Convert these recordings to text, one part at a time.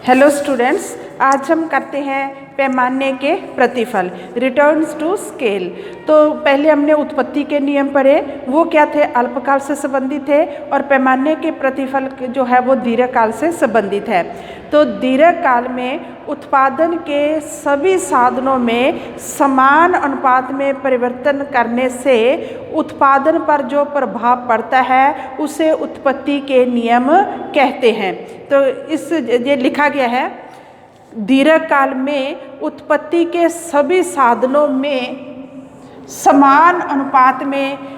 Hello students, आज हम करते हैं पैमाने के प्रतिफल, रिटर्न्स टू स्केल। तो पहले हमने उत्पत्ति के नियम पढ़े, वो क्या थे? अल्पकाल से संबंधित थे, और पैमाने के प्रतिफल जो है वो दीर्घकाल से संबंधित है। तो दीर्घकाल में उत्पादन के सभी साधनों में समान अनुपात में परिवर्तन करने से उत्पादन पर जो प्रभाव पड़ता है उसे उत्पत्ति के नियम कहते हैं। तो ये लिखा गया है, दीर्घकाल में उत्पत्ति के सभी साधनों में समान अनुपात में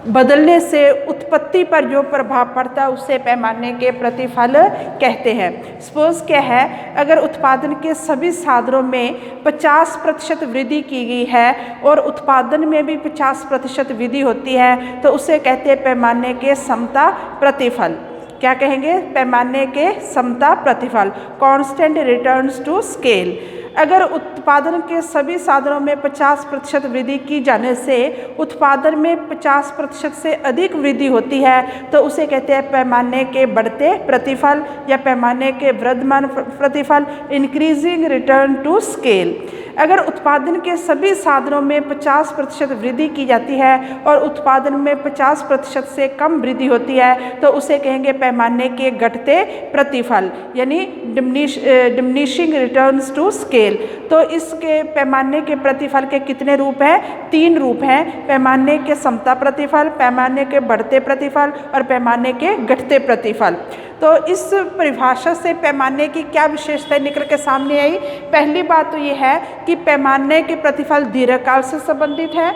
बदलने से उत्पत्ति पर जो प्रभाव पड़ता है उसे पैमाने के प्रतिफल कहते हैं। सपोज क्या है, अगर उत्पादन के सभी साधनों में 50% वृद्धि की गई है और उत्पादन में भी 50% वृद्धि होती है तो उसे कहते हैं पैमाने के समता प्रतिफल। क्या कहेंगे? पैमाने के समता प्रतिफल, कांस्टेंट रिटर्न्स टू स्केल। अगर उत्पादन के सभी साधनों में 50% वृद्धि की जाने से उत्पादन में 50% से अधिक वृद्धि होती है तो उसे कहते हैं पैमाने के बढ़ते प्रतिफल या पैमाने के वृद्धमान प्रतिफल, इंक्रीजिंग रिटर्न टू स्केल। अगर उत्पादन के सभी साधनों में 50% वृद्धि की जाती है और उत्पादन में 50% से कम वृद्धि होती है तो उसे कहेंगे पैमाने के घटते प्रतिफल, यानी डिमिनिशिंग रिटर्न्स टू स्केल। तो इसके पैमाने के प्रतिफल के कितने रूप हैं? 3 रूप हैं, पैमाने के समता प्रतिफल, पैमाने के बढ़ते प्रतिफल और पैमाने के घटते प्रतिफल। तो इस परिभाषा से पैमाने की क्या विशेषताएं निकल के सामने आई? पहली बात तो ये है कि पैमाने के प्रतिफल दीर्घकाल से संबंधित है।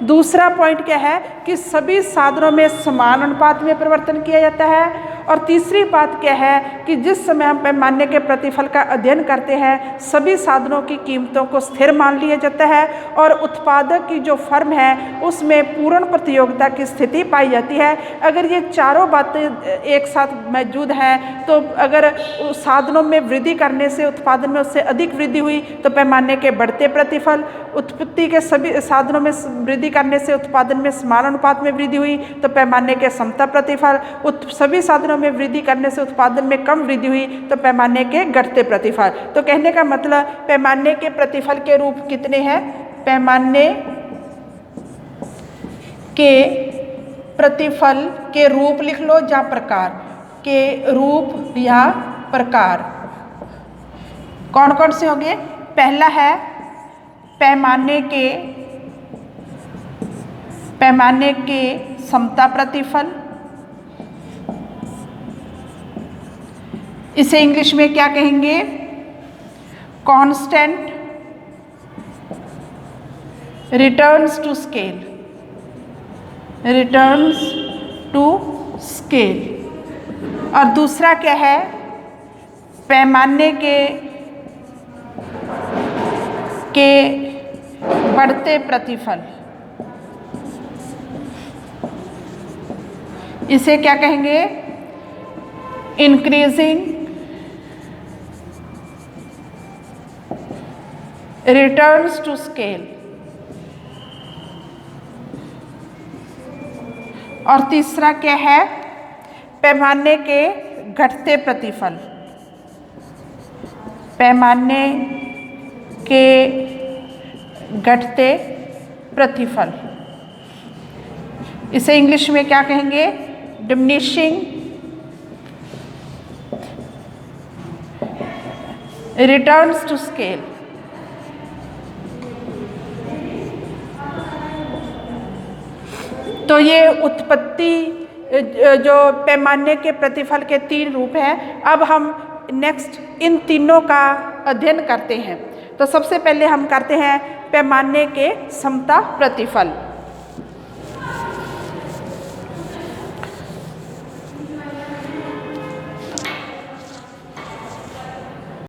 दूसरा पॉइंट क्या है कि सभी साधनों में समान अनुपात में परिवर्तन किया जाता है। और तीसरी बात क्या है कि जिस समय हम पैमाने के प्रतिफल का अध्ययन करते हैं सभी साधनों की कीमतों को स्थिर मान लिया जाता है और उत्पादक की जो फर्म है उसमें पूर्ण प्रतियोगिता की स्थिति पाई जाती है। अगर ये चारों बातें एक साथ मौजूद हैं तो अगर साधनों में वृद्धि करने से उत्पादन में उससे अधिक वृद्धि हुई तो पैमाने के बढ़ते प्रतिफल, उत्पत्ति के सभी साधनों में वृद्धि करने से उत्पादन में समान अनुपात में वृद्धि हुई तो पैमाने के समता प्रतिफल, सभी साधनों में वृद्धि करने से उत्पादन में कम वृद्धि हुई तो पैमाने के घटते प्रतिफल। तो कहने का मतलब पैमाने के प्रतिफल के रूप कितने हैं? पैमाने के प्रतिफल के रूप लिख लो या प्रकार के रूप या प्रकार कौन कौन से होंगे? पहला है पैमाने के समता प्रतिफल, इसे इंग्लिश में क्या कहेंगे? Constant returns to scale, returns to scale. और दूसरा क्या है? पैमाने के बढ़ते प्रतिफल, इसे क्या कहेंगे? Increasing returns to scale. और तीसरा क्या है? पैमाने के घटते प्रतिफल, पैमाने के घटते प्रतिफल, इसे इंग्लिश में क्या कहेंगे? Diminishing returns to scale. तो ये उत्पत्ति जो पैमाने के प्रतिफल के 3 रूप हैं। अब हम नेक्स्ट इन तीनों का अध्ययन करते हैं। तो सबसे पहले हम करते हैं पैमाने के समता प्रतिफल।